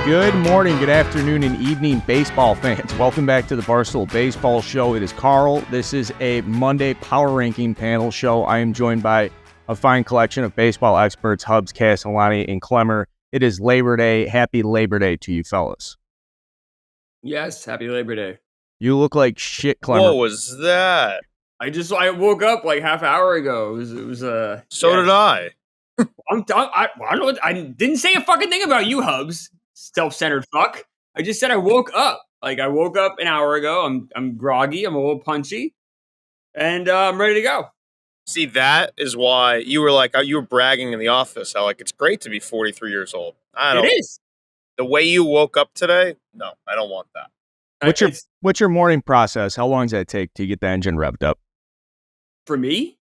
Good morning, good afternoon, and evening, baseball fans. Welcome back to the Barstool Baseball Show. It is Carl. This is a Monday power ranking panel show. I am joined by a fine collection of baseball experts, Hubs, Castellani, and Clemmer. It is Labor Day. Happy Labor Day to you fellas. Yes, happy Labor Day. You look like shit, Clemmer. What was that? I woke up like half an hour ago. Did I. I don't know. I didn't say a fucking thing about you, Hubs. Self-centered fuck. I just said I woke up. Like I woke up an hour ago. I'm groggy. I'm a little punchy, and I'm ready to go. See, that is why you were bragging in the office how it's great to be 43 years old. It is. The way you woke up today, no, I don't want that. What's your morning process? How long does that take to get the engine revved up? For me,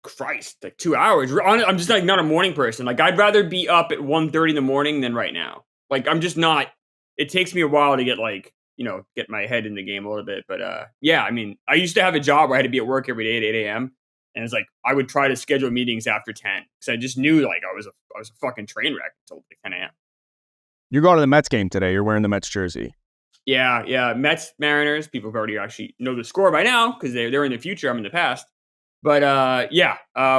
Christ, like 2 hours. I'm just not a morning person. Like I'd rather be up at 1:30 in the morning than right now. Like I'm just not. It takes me a while to get get my head in the game a little bit. But yeah, I mean, I used to have a job where I had to be at work every day at 8 a.m. And it's like I would try to schedule meetings after 10 because I just knew I was a fucking train wreck until 10 a.m. You're going to the Mets game today. You're wearing the Mets jersey. Yeah. Mets, Mariners. People have already actually know the score by now because they're in the future. I'm in the past. But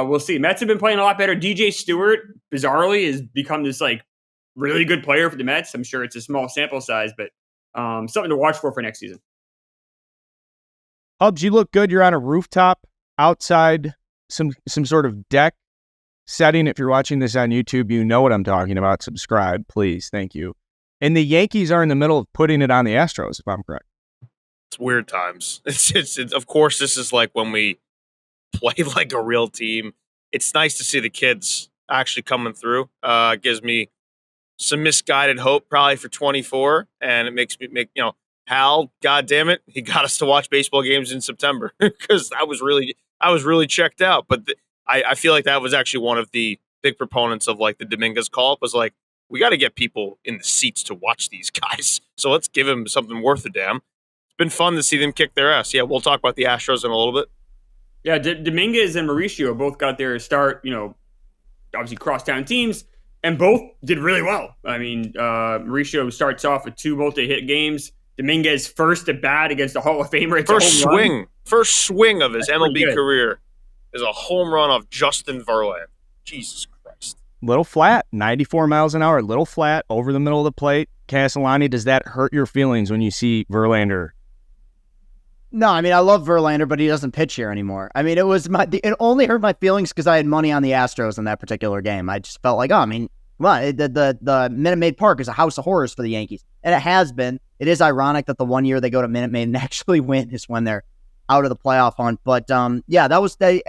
we'll see. Mets have been playing a lot better. DJ Stewart, bizarrely, has become this really good player for the Mets. I'm sure it's a small sample size, but something to watch for next season. Hubs, you look good. You're on a rooftop outside some sort of deck setting. If you're watching this on YouTube, you know what I'm talking about. Subscribe, please. Thank you. And the Yankees are in the middle of putting it on the Astros, if I'm correct. It's weird times. It's of course, this is like when we play like a real team. It's nice to see the kids actually coming through. Gives me some misguided hope probably for 24, and it makes me Hal, God damn it, he got us to watch baseball games in September because I was really checked out. But I feel like that was actually one of the big proponents of the Dominguez call-up was we got to get people in the seats to watch these guys. So let's give them something worth a damn. It's been fun to see them kick their ass. Yeah, we'll talk about the Astros in a little bit. Yeah, Dominguez and Mauricio both got their start, obviously crosstown teams, and both did really well. I mean, Mauricio starts off with 2 multi-hit games. Dominguez first at bat against a Hall of Famer. First swing of his MLB career is a home run off Justin Verlander. Jesus Christ. Little flat, 94 miles an hour, little flat, over the middle of the plate. Castellani, does that hurt your feelings when you see Verlander? No, I mean, I love Verlander, but he doesn't pitch here anymore. I mean, it only hurt my feelings because I had money on the Astros in that particular game. I just felt the Minute Maid Park is a house of horrors for the Yankees. And it has been. It is ironic that the one year they go to Minute Maid and actually win is when they're out of the playoff hunt. But that was, there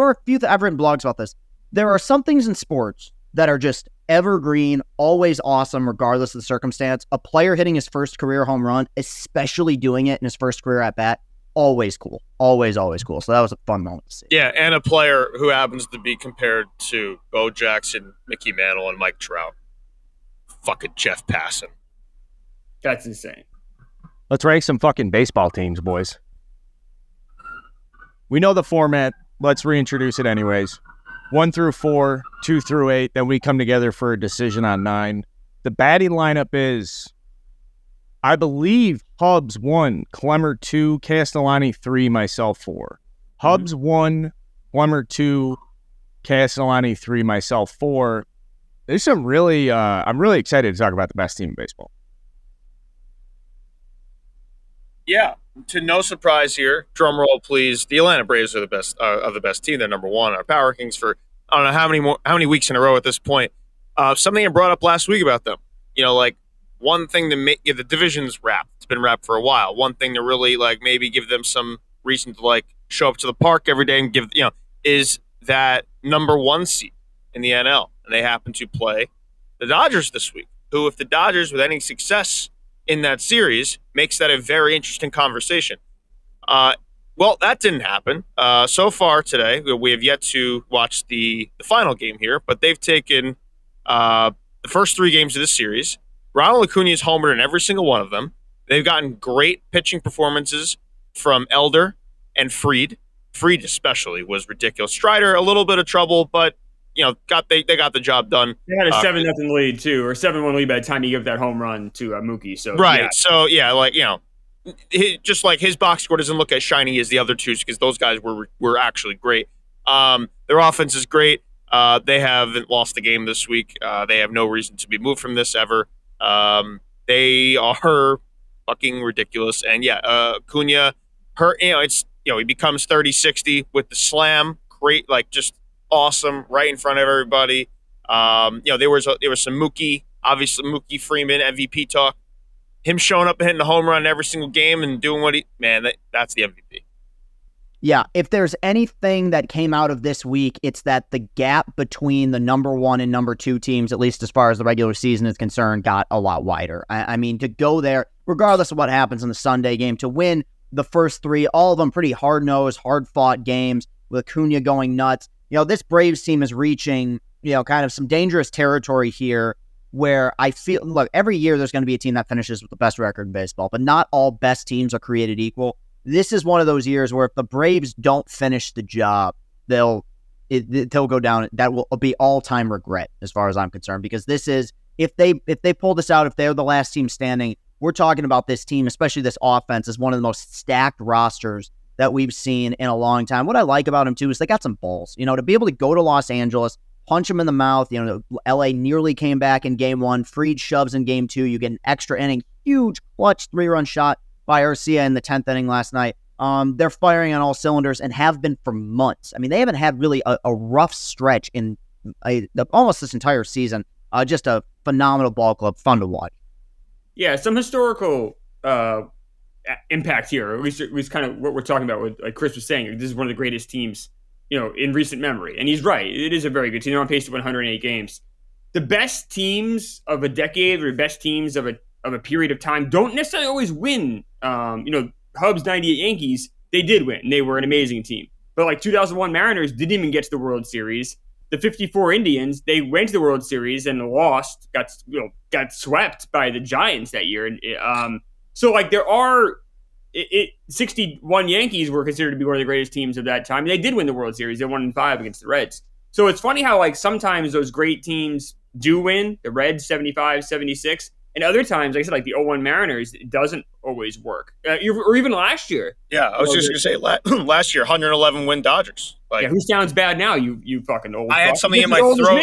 were a few, I've written blogs about this. There are some things in sports that are just evergreen, always awesome, regardless of the circumstance. A player hitting his first career home run, especially doing it in his first career at bat, always cool. Always cool. So that was a fun moment to see. Yeah, and a player who happens to be compared to Bo Jackson, Mickey Mantle, and Mike Trout. Fucking Jeff Passan. That's insane. Let's rank some fucking baseball teams, boys. We know the format. Let's reintroduce it anyways. 1 through 4, 2 through 8, then we come together for a decision on 9. The batting lineup is, I believe, Hubs 1, Clemmer 2, Castellani 3, myself 4. Hubs 1, Clemmer 2, Castellani 3, myself 4. There's some really, I'm really excited to talk about the best team in baseball. Yeah, to no surprise here, drum roll please, the Atlanta Braves are the best of the best team. They're number 1 on our power rankings for I don't know how many weeks in a row at this point. Something I brought up last week about them. One thing to make the division's wrapped. It's been wrapped for a while. One thing to really maybe give them some reason to show up to the park every day and give is that number 1 seed in the NL, and they happen to play the Dodgers this week. Who, if the Dodgers with any success in that series, makes that a very interesting conversation. Well, that didn't happen. So far today, we have yet to watch the final game here, but they've taken the first 3 games of this series. Ronald Acuna is homered in every single one of them. They've gotten great pitching performances from Elder and Fried. Fried especially was ridiculous. Strider, a little bit of trouble, but they got the job done. They had a 7-0 lead too, or 7-1 lead by the time he gave that home run to Mookie. So right. yeah. So yeah, just like his box score doesn't look as shiny as the other two because those guys were actually great. Their offense is great. They haven't lost a game this week. They have no reason to be moved from this ever. They are fucking ridiculous. And yeah, Acuna, he becomes 30-60 with the slam. Great, just awesome, right in front of everybody. There was some Mookie, obviously Mookie Freeman MVP talk. Him showing up and hitting a home run every single game and doing that's the MVP. Yeah, if there's anything that came out of this week, it's that the gap between the number 1 and number 2 teams, at least as far as the regular season is concerned, got a lot wider. I mean, to go there, regardless of what happens in the Sunday game, to win the first 3, all of them pretty hard-nosed, hard-fought games with Acuna going nuts. This Braves team is reaching, kind of some dangerous territory here where I feel, look, every year there's going to be a team that finishes with the best record in baseball, but not all best teams are created equal. This is one of those years where if the Braves don't finish the job, they'll go down. That will be all-time regret as far as I'm concerned, because this is, if they pull this out, if they're the last team standing, we're talking about this team, especially this offense, is one of the most stacked rosters that we've seen in a long time. What I like about them too is they got some balls, to be able to go to Los Angeles, punch them in the mouth. LA nearly came back in game 1, Fried shoves in game 2. You get an extra inning, huge clutch 3-run shot by Arcia in the 10th inning last night. They're firing on all cylinders and have been for months. I mean, they haven't had really a rough stretch in almost this entire season. Just a phenomenal ball club, fun to watch. Yeah, some historical impact here. At least kind of what we're talking about. With, like Chris was saying, this is one of the greatest teams, in recent memory. And he's right. It is a very good team. They're on pace to win 108 games. The best teams of a decade or best teams of a period of time don't necessarily always win. Hub's 98 Yankees, they did win. They were an amazing team. But like 2001 Mariners didn't even get to the World Series. The 54 Indians, they went to the World Series and lost, got swept by the Giants that year. And so like there are 61 Yankees were considered to be one of the greatest teams of that time. They did win the World Series. They won in 5 against the Reds. So it's funny how like sometimes those great teams do win, the Reds 75, 76, and other times, like I said, like the 01 Mariners, it doesn't always work. Or even last year. Yeah, I was just going to say last year, 111 win Dodgers. Like, who sounds bad now? You fucking old. I had something in my throat.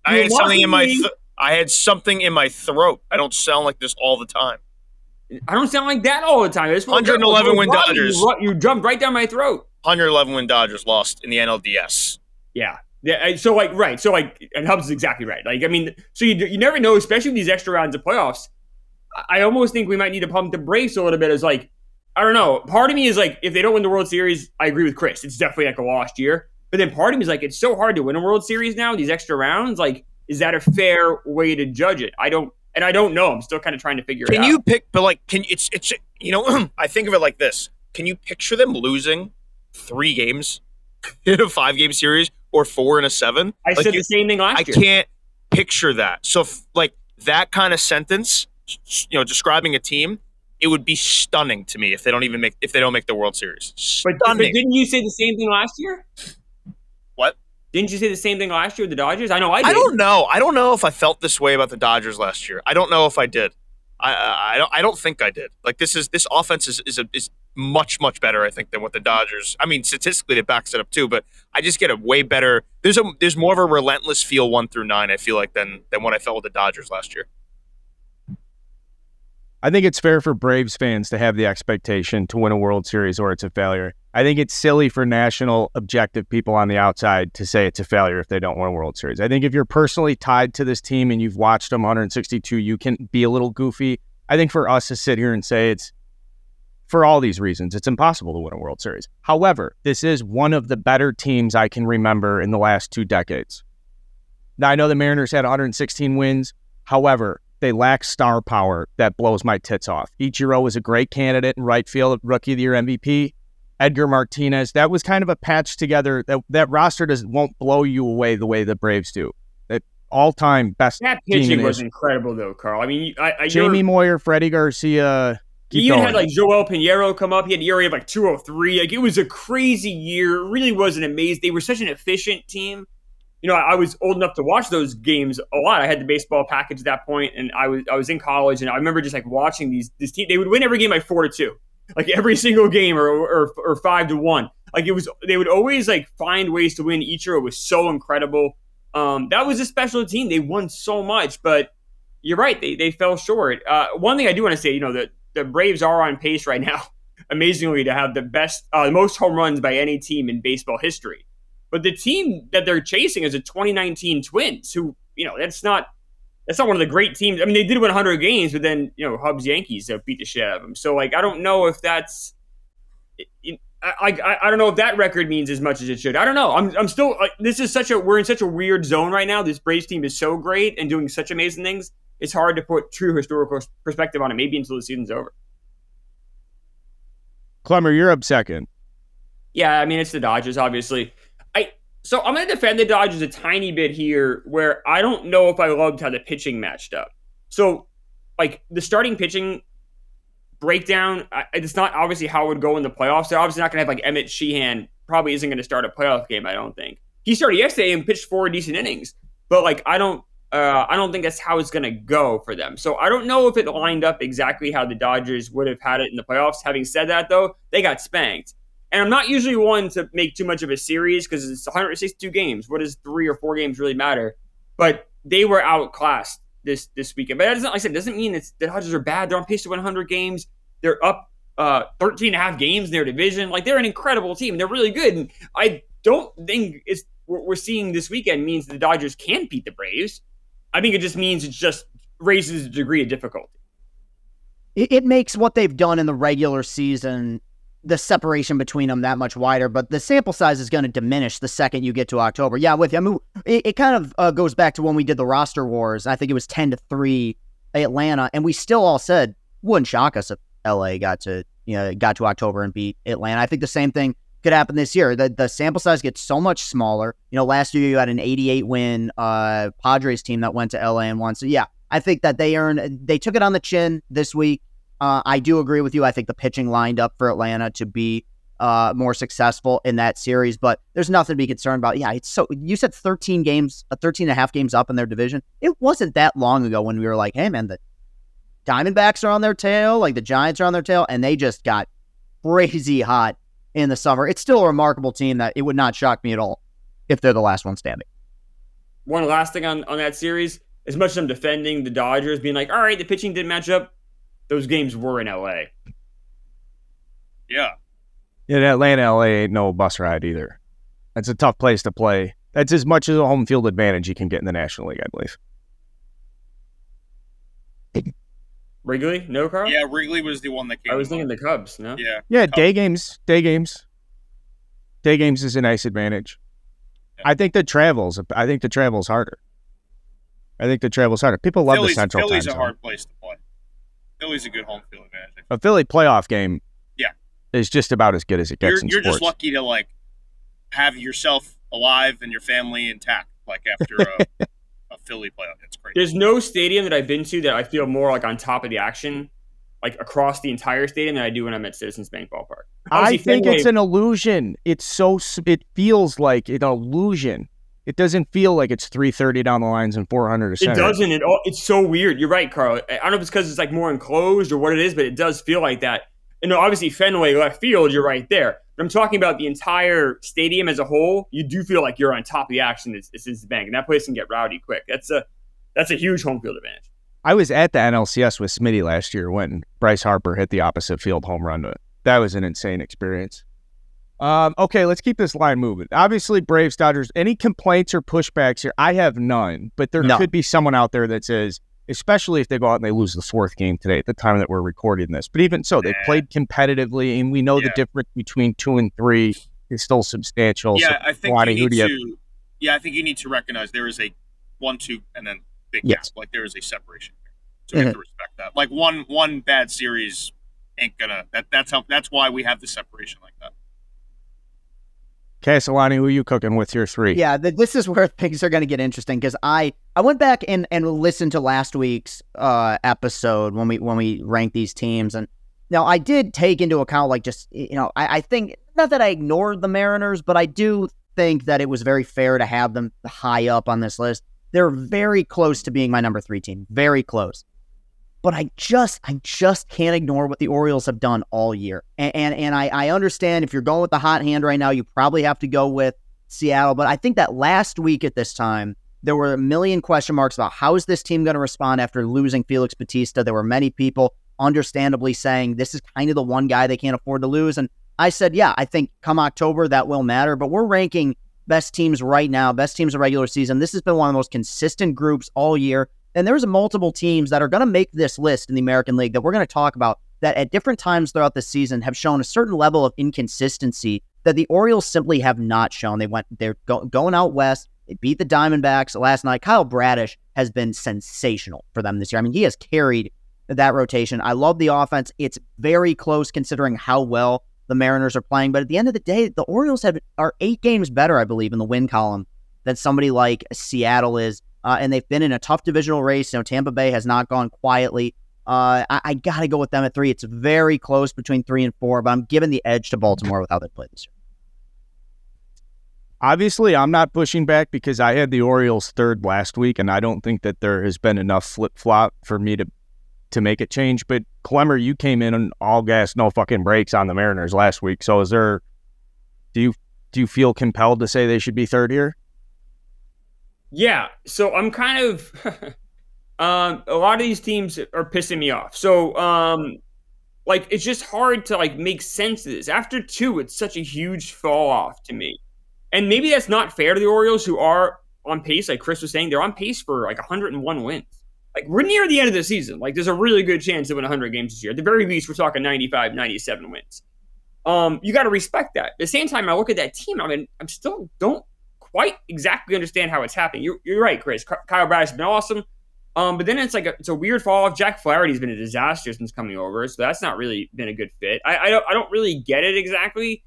I had something in my throat. I don't sound like this all the time. I don't sound like that all the time. 111 win Dodgers. You jumped right down my throat. 111 win Dodgers lost in the NLDS. Yeah. Yeah, so like right, so like, and Hubs is exactly right. Like, I mean, so you never know, especially with these extra rounds of playoffs. I almost think we might need to pump the brakes a little bit. As like, I don't know. Part of me is like, if they don't win the World Series, I agree with Chris. It's definitely like a lost year. But then part of me is like, it's so hard to win a World Series now. These extra rounds, like, is that a fair way to judge it? I don't know. I'm still kind of trying to figure it out. Can you pick? But like, it's I think of it like this. Can you picture them losing 3 games in a 5-game series? Or 4 and a 7. I said the same thing last year. I can't picture that. So, like that kind of sentence, describing a team, it would be stunning to me if they don't make the World Series. Stunning. But didn't you say the same thing last year? What? Didn't you say the same thing last year with the Dodgers? I know I did. I don't know. I don't know if I felt this way about the Dodgers last year. I don't know if I did. I don't think I did. Like this offense is much better, I think, than what the Dodgers. I mean, statistically, it backs it up too. But I just get a way better. There's more of a relentless feel 1 through 9. I feel like than what I felt with the Dodgers last year. I think it's fair for Braves fans to have the expectation to win a World Series or it's a failure. I think it's silly for national objective people on the outside to say it's a failure if they don't win a World Series. I think if you're personally tied to this team and you've watched them 162, you can be a little goofy. I think for us to sit here and say it's, for all these reasons, it's impossible to win a World Series. However, this is one of the better teams I can remember in the last 2 decades. Now, I know the Mariners had 116 wins. However, they lack star power that blows my tits off. Ichiro was a great candidate in right field, Rookie of the Year MVP. Edgar Martinez, that was kind of a patch together. That roster won't blow you away the way the Braves do. That all-time best. That pitching was incredible, though, Carl. I mean, Jamie Moyer, Freddie Garcia. He even had like Joel Pinheiro come up. He had an ERA of like 203. Like, it was a crazy year. It really was an amazing. They were such an efficient team. I was old enough to watch those games a lot. I had the baseball package at that point, and I was in college, and I remember just like watching this team. They would win every game by 4-2, like every single game, or 5-1. Like they would always like find ways to win. Ichiro was so incredible. That was a special team. They won so much, but you're right. They fell short. One thing I do want to say, that the Braves are on pace right now, amazingly, to have the most home runs by any team in baseball history. But the team that they're chasing is a 2019 Twins, who, that's not one of the great teams. I mean, they did win 100 games, but then, Hubs Yankees beat the shit out of them. So, like, I don't know if that's, I don't know if that record means as much as it should. I don't know. I'm still, like, we're in such a weird zone right now. This Braves team is so great and doing such amazing things. It's hard to put true historical perspective on it, maybe until the season's over. Clemmer, you're up second. Yeah, I mean, it's the Dodgers, obviously. So I'm going to defend the Dodgers a tiny bit here, where I don't know if I loved how the pitching matched up. So, like, the starting pitching breakdown, it's not obviously how it would go in the playoffs. They're obviously not going to have, like, Emmett Sheehan probably isn't going to start a playoff game, I don't think. He started yesterday and pitched 4 decent innings. But, like, I don't think that's how it's going to go for them. So I don't know if it lined up exactly how the Dodgers would have had it in the playoffs. Having said that, though, they got spanked. And I'm not usually one to make too much of a series because it's 162 games. What does 3 or 4 games really matter? But they were outclassed this weekend. But that doesn't, like I said, doesn't mean the Dodgers are bad. They're on pace to win 100 games. They're up 13 and a half games in their division. Like, they're an incredible team. They're really good. And I don't think what we're seeing this weekend means the Dodgers can beat the Braves. I think it just means it just raises the degree of difficulty. It makes what they've done in the regular season, the separation between them, that much wider, but the sample size is going to diminish the second you get to October. Yeah, with you. I mean, it kind of goes back to when we did the roster wars. I think it was 10-3 Atlanta, and we still all said wouldn't shock us if LA got to October and beat Atlanta. I think the same thing could happen this year. The sample size gets so much smaller. Last year you had an 88-win Padres team that went to LA and won. So yeah, I think that they took it on the chin this week. I do agree with you. I think the pitching lined up for Atlanta to be more successful in that series, but there's nothing to be concerned about. Yeah, you said 13 games, 13 and a half games up in their division. It wasn't that long ago when we were like, hey man, the Diamondbacks are on their tail, like the Giants are on their tail, and they just got crazy hot in the summer. It's still a remarkable team that it would not shock me at all if they're the last one standing. One last thing on that series, as much as I'm defending the Dodgers, being like, all right, the pitching didn't match up, those games were in LA. Yeah. In Atlanta, LA ain't no bus ride either. That's a tough place to play. That's as much as a home field advantage you can get in the National League, I believe. Wrigley? No, Carl? Yeah, Wrigley was the one that came. I was thinking the Cubs, no? Yeah. Yeah, Cubs. Day games. Day games is a nice advantage. Yeah. I think the travel's harder. People love the Central Philly's time a zone. hard place to play. Philly's a good home field advantage. A Philly playoff game Yeah. is just about as good as it gets in You're sports. just lucky to like have yourself alive and your family intact, like after a Philly playoff. It's great. There's no stadium that I've been to that I feel more like on top of the action, like across the entire stadium, than I do when I'm at Citizens Bank Ballpark. I Obviously, think Fenway- it's an illusion. It feels like an illusion. It doesn't feel like it's 330 down the lines and 400 to It center. doesn't at all. It's so weird. You're right, Carl. I don't know if it's because it's like more enclosed or what it is, but it does feel like that. And obviously Fenway left field, you're right there. But I'm talking about the entire stadium as a whole. You do feel like you're on top of the action. It's the bank, and that place can get rowdy quick. That's a huge home field advantage. I was at the NLCS with Smitty last year when Bryce Harper hit the opposite field home run. That was an insane experience. Okay, let's keep this line moving. Obviously, Braves, Dodgers, any complaints or pushbacks here? I have none, but there could be someone out there that says, especially if they go out and they lose the 4th game today at the time that we're recording this. But even so, they played competitively, and we know the difference between 2 and 3 is still substantial. Yeah, So, I think Lonnie, you need to. Yeah, I think you need to recognize there is a 1-2 and then big gap. Yes. Like there is a separation here, so we have to respect that. Like one bad series ain't gonna. That's why we have the separation like that. Castellani, who are you cooking with your 3? Yeah, this is where things are going to get interesting because I went back and listened to last week's episode when we ranked these teams, and now I did take into account like just I think not that I ignored the Mariners, but I do think that it was very fair to have them high up on this list. They're very close to being my number 3 team. Very close. But I just can't ignore what the Orioles have done all year. And I understand if you're going with the hot hand right now, you probably have to go with Seattle. But I think that last week at this time, there were a million question marks about how is this team going to respond after losing Felix Bautista. There were many people understandably saying this is kind of the one guy they can't afford to lose. And I said, yeah, I think come October that will matter. But we're ranking best teams right now, best teams of regular season. This has been one of the most consistent groups all year. And there's multiple teams that are going to make this list in the American League that we're going to talk about that at different times throughout the season have shown a certain level of inconsistency that the Orioles simply have not shown. They're going out west. They beat the Diamondbacks last night. Kyle Bradish has been sensational for them this year. I mean, he has carried that rotation. I love the offense. It's very close considering how well the Mariners are playing. But at the end of the day, the Orioles are 8 games better, I believe, in the win column than somebody like Seattle is. And they've been in a tough divisional race. Tampa Bay has not gone quietly. I got to go with them at 3. It's very close between 3 and 4, but I'm giving the edge to Baltimore with how they play this year. Obviously, I'm not pushing back because I had the Orioles 3rd last week, and I don't think that there has been enough flip-flop for me to make it change. But Clemmer, you came in on all gas, no fucking brakes on the Mariners last week. So do you feel compelled to say they should be 3rd here? Yeah, so I'm kind of a lot of these teams are pissing me off. So it's just hard to make sense of this. After 2, it's such a huge fall off to me. And maybe that's not fair to the Orioles, who are on pace, like Chris was saying, they're on pace for 101 wins. We're near the end of the season. There's a really good chance to win 100 games this year. At the very least, we're talking 95, 97 wins. You got to respect that. At the same time, I look at that team, I'm still don't quite exactly understand how it's happening. You're right, Chris. Kyle Bradish has been awesome. But then it's a weird fall off. Jack Flaherty's been a disaster since coming over, so that's not really been a good fit. I don't really get it exactly.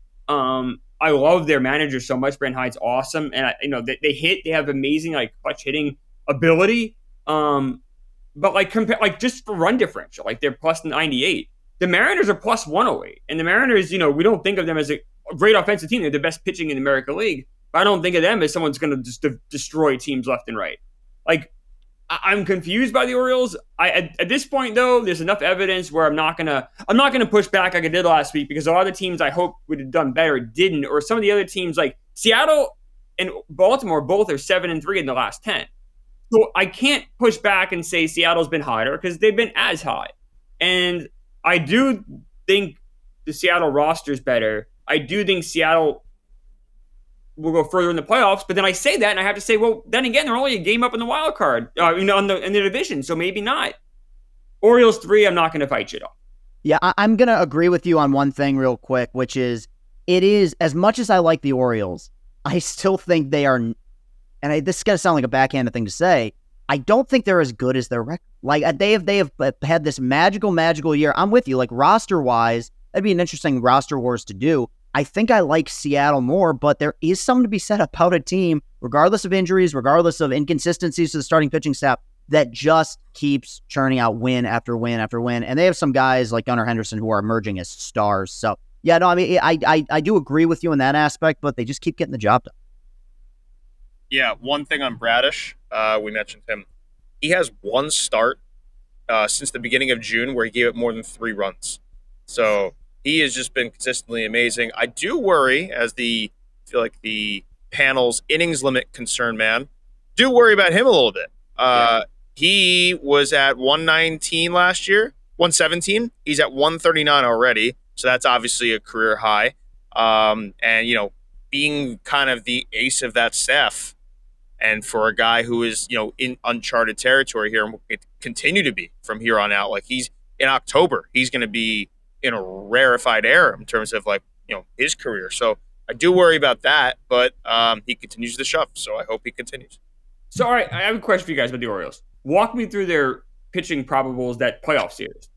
I love their manager so much. Brent Hyde's awesome, and they have amazing clutch hitting ability. But just for run differential, they're plus 98. The Mariners are plus 108, and the Mariners, we don't think of them as a great offensive team. They're the best pitching in the American League. But I don't think of them as someone's going to just destroy teams left and right. I'm confused by the Orioles. At this point, though, there's enough evidence where I'm not gonna push back like I did last week, because a lot of the teams I hope would have done better didn't, or some of the other teams like Seattle and Baltimore both are 7-3 in the last 10. So I can't push back and say Seattle's been higher because they've been as high. And I do think the Seattle roster is better. I do think Seattle will go further in the playoffs, but then I say that and I have to say, well, then again, they're only a game up in the wild card, in the division, so maybe not. Orioles 3, I'm not going to fight you at all. Yeah, I'm going to agree with you on one thing real quick, which is, it is, as much as I like the Orioles, I still think they are, and this is going to sound like a backhanded thing to say, I don't think they're as good as their record. They have had this magical year. I'm with you, roster-wise, that'd be an interesting roster wars to do. I think I like Seattle more, but there is something to be said about a team, regardless of injuries, regardless of inconsistencies to the starting pitching staff, that just keeps churning out win after win after win. And they have some guys like Gunnar Henderson who are emerging as stars. So, yeah, no, I mean, I do agree with you in that aspect, but they just keep getting the job done. Yeah, one thing on Bradish, we mentioned him. He has one start since the beginning of June where he gave it more than 3 runs. So he has just been consistently amazing. I do worry, as the panel's innings limit concern man, do worry about him a little bit. He was at 119 last year, 117. He's at 139 already, so that's obviously a career high. And being kind of the ace of that staff, and for a guy who is in uncharted territory here and will continue to be from here on out, he's in October, he's going to be in a rarefied air in terms of his career. So I do worry about that, but he continues to shove. So I hope he continues. So, all right, I have a question for you guys about the Orioles. Walk me through their pitching probables that playoff series.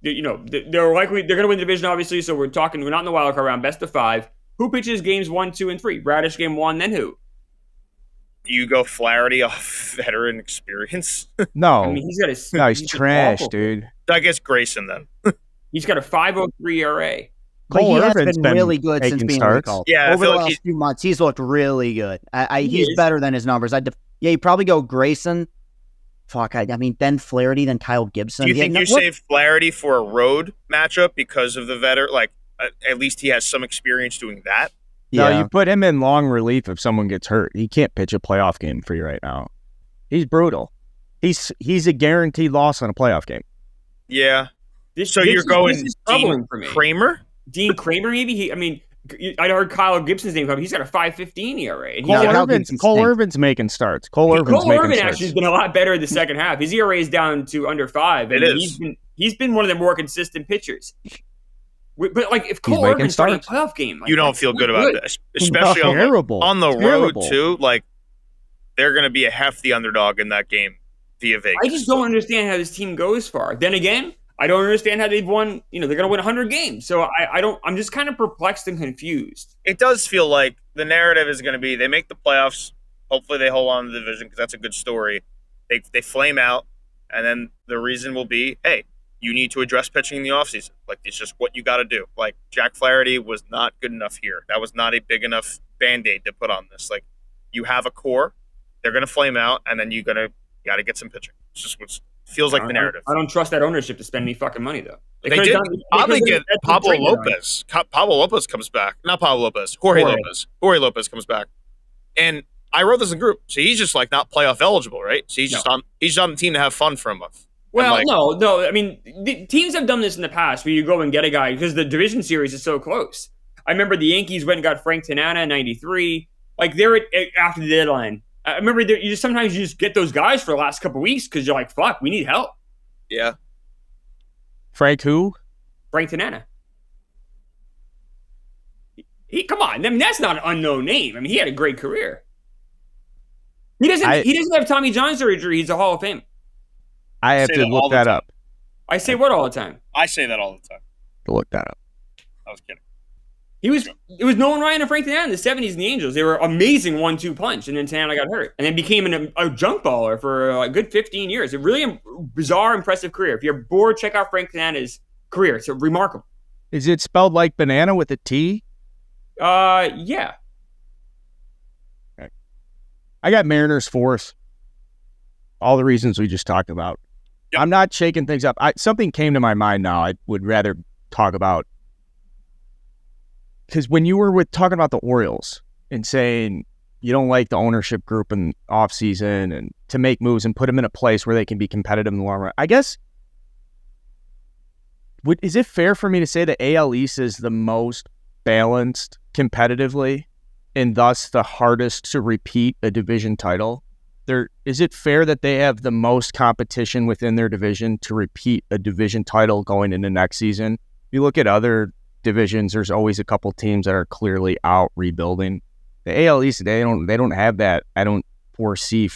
They're going to win the division, obviously. So we're not in the wild card round, best of 5. Who pitches games 1, 2, and 3? Bradish game 1, then who? You go Flaherty off veteran experience. No, I mean he's trash, dude. I guess Grayson then. He's got a 5.03 ERA. But Cole he has Irvin's been really good since making being starts. recalled. Yeah, I over feel the like last few months, he's looked really good. He He's is. better than his numbers. You probably go Grayson. Fuck, I mean, then Flaherty, then Kyle Gibson. Do you think you save Flaherty for a road matchup because of the veteran? Like, at least he has some experience doing that. No, Yeah, you put him in long relief if someone gets hurt. He can't pitch a playoff game for you right now. He's brutal. He's a guaranteed loss on a playoff game. Yeah. This You're going this is troubling Dean for me. Kramer? Dean Kramer, maybe. I heard Kyle Gibson's name come. He's got a 5.15 ERA. And Cole Kyle Irvin's Gibson's Cole stink. Irvin's making starts. Cole Irvin's Cole making Irvin starts. actually has been a lot better in the second half. His ERA is down to under 5. And It is. He's been one of the more consistent pitchers. But like, if Cole making Irvin's starting a starts. playoff game, like, You don't that's feel not good about that, especially Terrible. on the Terrible. road too. Like, they're going to be a hefty underdog in that game via Vegas. I just don't understand how this team goes far. Then again, I don't understand how they've won. They're going to win 100 games. So I don't. I'm just kind of perplexed and confused. It does feel like the narrative is going to be they make the playoffs. Hopefully, they hold on to the division because that's a good story. They flame out, and then the reason will be, hey, you need to address pitching in the offseason. Like, it's just what you got to do. Like, Jack Flaherty was not good enough here. That was not a big enough Band-Aid to put on this. Like, you have a core. They're going to flame out, and then you got to get some pitching. It's just what feels like the narrative. I don't trust that ownership to spend any fucking money though. They did oddly get Pablo Lopez. Pablo Lopez comes back. Not Pablo Lopez. Jorge Lopez. Jorge Lopez comes back. And I wrote this in group. So he's just like not playoff eligible, right? So he's just on the team to have fun for a month. Well, no. I mean, the teams have done this in the past where you go and get a guy because the division series is so close. I remember the Yankees went and got Frank Tanana in '93. Like, they're after the deadline. I remember sometimes you just get those guys for the last couple of weeks because you're like, fuck, we need help. Yeah. Frank who? Frank Tanana. Come on. I mean, that's not an unknown name. I mean, he had a great career. He doesn't have Tommy John surgery. He's a Hall of Fame. I have to look that up. I say what all the time? I say that all the time. To look that up. I was kidding. It was Nolan Ryan and Frank Tanana in the 70s and the Angels. They were amazing 1-2 punch, and then Tanana got hurt. And then became a junk baller for a good 15 years. A really bizarre, impressive career. If you're bored, check out Frank Tanana's career. It's remarkable. Is it spelled like banana with a T? Yeah. Okay. I got Mariners fourth. All the reasons we just talked about. Yep. I'm not shaking things up. Something came to my mind now I would rather talk about. Because when you were talking about the Orioles and saying you don't like the ownership group in offseason and to make moves and put them in a place where they can be competitive in the long run, I guess, is it fair for me to say that AL East is the most balanced competitively and thus the hardest to repeat a division title? Is it fair that they have the most competition within their division to repeat a division title going into next season? If you look at other divisions, there's always a couple teams that are clearly out rebuilding. The AL East, they don't have that. I don't foresee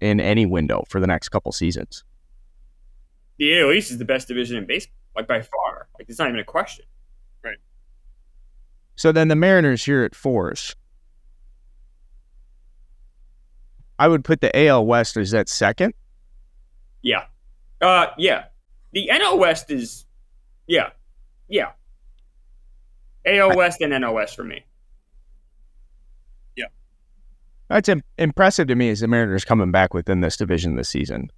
in any window for the next couple seasons. The AL East is the best division in baseball, like by far. Like, it's not even a question. Right. So then the Mariners here at fourth. I would put the AL West as that second. Yeah. Yeah. The NL West is, yeah. AL West and NL West for me. Yeah. That's impressive to me as the Mariners coming back within this division this season.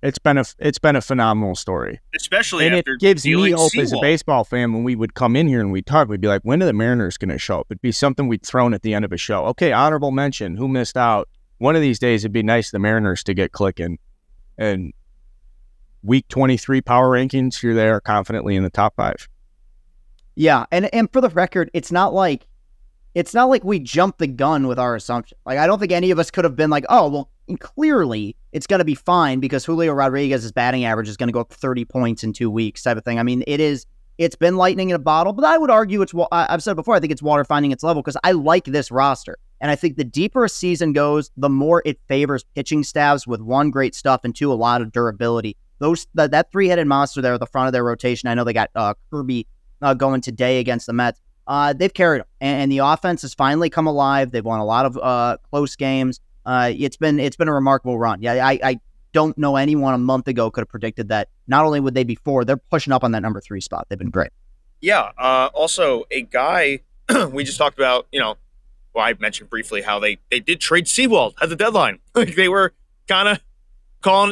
It's been a phenomenal story. Especially and after it gives me dealing hope as a Seawald. baseball fan when we would come in here and we'd talk, we'd be like, when are the Mariners going to show up? It'd be something we'd thrown at the end of a show. Okay, honorable mention, who missed out? One of these days it'd be nice for the Mariners to get clicking. And week 23 power rankings, you're there confidently in the top 5. Yeah, and for the record, it's not like we jumped the gun with our assumption. Like, I don't think any of us could have been like, oh, well, clearly it's going to be fine because Julio Rodriguez's batting average is going to go up 30 points in 2 weeks type of thing. I mean, it's been lightning in a bottle, but I would argue I've said before, I think it's water finding its level because I like this roster. And I think the deeper a season goes, the more it favors pitching staffs with one, great stuff, and two, a lot of durability. That three-headed monster there at the front of their rotation, I know they got Kirby going today against the Mets. They've carried them, and the offense has finally come alive. They've won a lot of close games. It's been a remarkable run. Yeah, I don't know anyone a month ago could have predicted that. Not only would they be 4, they're pushing up on that number 3 spot. They've been great. Yeah. Also, a guy we just talked about, well, I mentioned briefly how they did trade Seawald at the deadline. Like they were kind of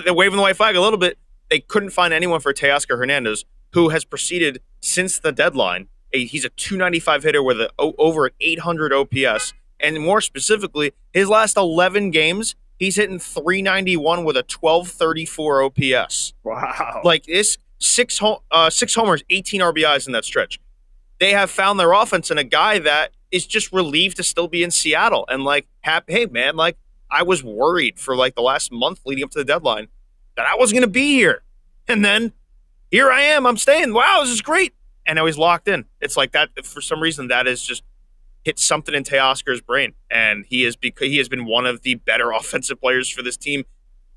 they're waving the white flag a little bit. They couldn't find anyone for Teoscar Hernandez, who has proceeded since the deadline. He's a 295 hitter with over an 800 OPS. And more specifically, his last 11 games, he's hitting 391 with a 1234 OPS. Wow. Like this, six homers, 18 RBIs in that stretch. They have found their offense in a guy that is just relieved to still be in Seattle. And like, hey man, like I was worried for like the last month leading up to the deadline that I wasn't going to be here. And then here I am, I'm staying. Wow, this is great. And now he's locked in. It's like that, for some reason, that is just hit something in Teoscar's brain. And he has been one of the better offensive players for this team.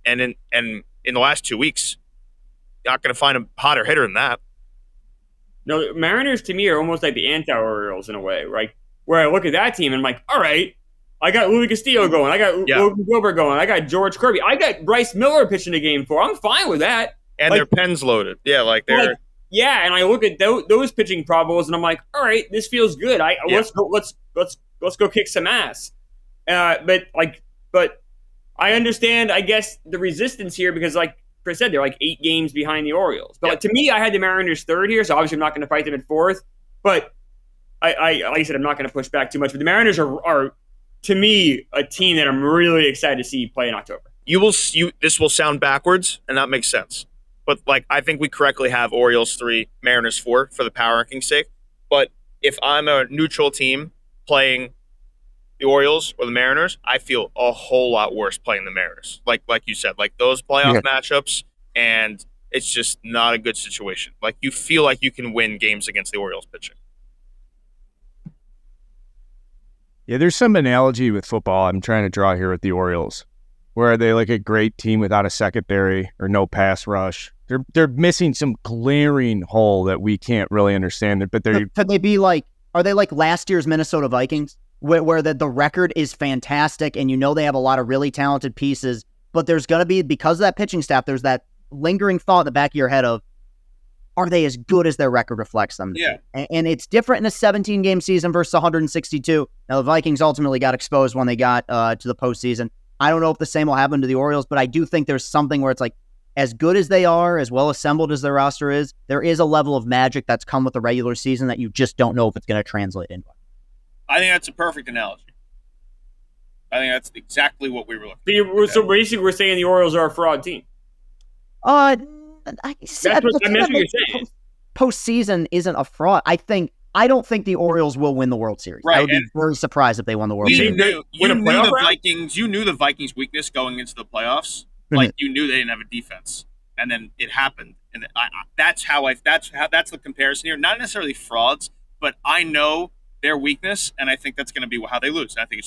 And in the last 2 weeks, not going to find a hotter hitter than that. No, Mariners to me are almost like the anti-Orioles in a way, right? Where I look at that team and I'm like, all right, I got Louis Castillo going, I got Logan Gilbert going, I got George Kirby, I got Bryce Miller pitching a game 4. I'm fine with that. And like, their pens loaded. Yeah, like they're yeah, and I look at those pitching probables and I'm like, all right, this feels good. Let's go kick some ass. But I understand, I guess, the resistance here because, like Chris said, they're like 8 games behind the Orioles. But like, to me, I had the Mariners 3rd here, so obviously I'm not going to fight them at 4th. But like I said, I'm not going to push back too much. But the Mariners are to me a team that I'm really excited to see play in October. This will sound backwards, and that makes sense. But like I think we correctly have Orioles 3, Mariners 4 for the power ranking sake. But if I'm a neutral team playing the Orioles or the Mariners, I feel a whole lot worse playing the Mariners. Like you said, like those playoff matchups, and it's just not a good situation. Like you feel like you can win games against the Orioles pitching. Yeah, there's some analogy with football I'm trying to draw here with the Orioles, where they like a great team without a secondary or no pass rush. They're missing some glaring hole that we can't really understand. But could they be like? Are they like last year's Minnesota Vikings, where the record is fantastic and they have a lot of really talented pieces, but there's going to be, because of that pitching staff, there's that lingering thought in the back of your head of, are they as good as their record reflects them? Yeah. And it's different in a 17-game season versus 162. Now, the Vikings ultimately got exposed when they got to the postseason. I don't know if the same will happen to the Orioles, but I do think there's something where it's like, as good as they are, as well assembled as their roster is, there is a level of magic that's come with the regular season that you just don't know if it's going to translate into. I think that's a perfect analogy. I think that's exactly what we were looking for. So basically, we're saying the Orioles are a fraud team. That's what you're saying. Postseason isn't a fraud. I don't think the Orioles will win the World Series. Right, I would be very surprised if they won the World Series. You knew the Vikings' weakness going into the playoffs. Like you knew they didn't have a defense, and then it happened, and that's the comparison here. Not necessarily frauds, but I know their weakness, and I think that's going to be how they lose. I think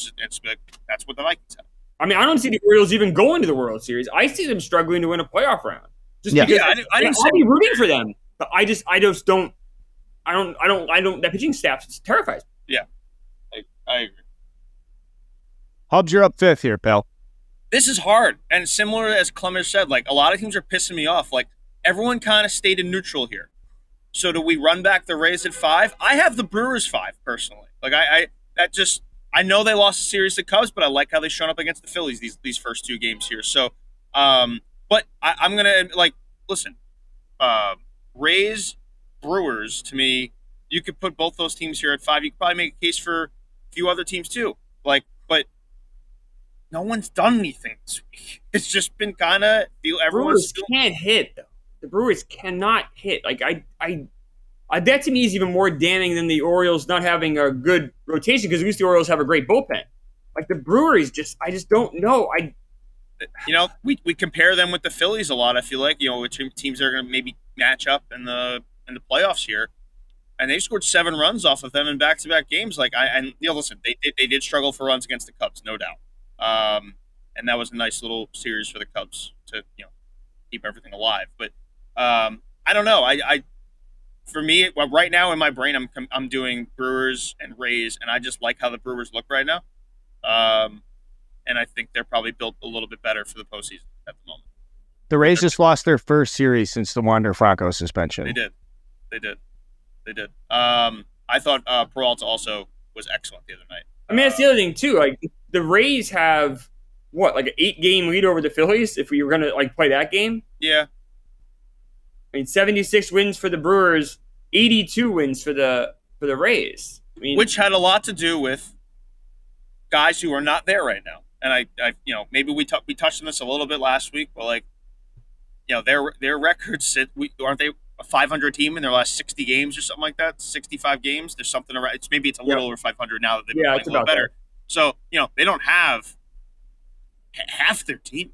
that's what the Vikings have. I mean, I don't see the Orioles even going to the World Series. I see them struggling to win a playoff round. Just because I didn't I'll be rooting for them, but I just don't. That pitching staff terrifies me. Yeah, I agree. Hubs, you're up 5th here, pal. This is hard, and similar as Clemens said, like a lot of teams are pissing me off. Like everyone kind of stayed in neutral here. So do we run back the Rays at 5? I have the Brewers 5 personally. Like I know they lost a series to Cubs, but I like how they shown up against the Phillies these first 2 games here. So, but I'm gonna listen. Rays, Brewers. To me, you could put both those teams here at 5. You could probably make a case for a few other teams too. But no one's done anything this week. It's just been kind of everyone's can't hit though. The Brewers cannot hit. Like that to me is even more damning than the Orioles not having a good rotation, because at least the Orioles have a great bullpen. Like the Brewers, I just don't know. We compare them with the Phillies a lot. I feel like which teams are going to maybe match up in the playoffs here, and they scored 7 runs off of them in back-to-back games. Listen, they did struggle for runs against the Cubs, no doubt. And that was a nice little series for the Cubs to keep everything alive. But I don't know. For me, right now in my brain, I'm doing Brewers and Rays, and I just like how the Brewers look right now. And I think they're probably built a little bit better for the postseason at the moment. The Rays just lost their first series since the Wander Franco suspension. They did. They did. I thought Peralta also was excellent the other night. I mean, that's the other thing too. Like the Rays have what, like an 8-game lead over the Phillies. If we were gonna like play that game, Yeah. I mean, 76 wins for the Brewers, 82 wins for the Rays. I mean, Which had a lot to do with guys who are not there right now. And I maybe we touched on this a little bit last week, but like, their records aren't they a 500 team in their last 60 games or something like that? 65 games. There's something around. Maybe it's a little over 500 now that they've been playing a little better. So they don't have half their team.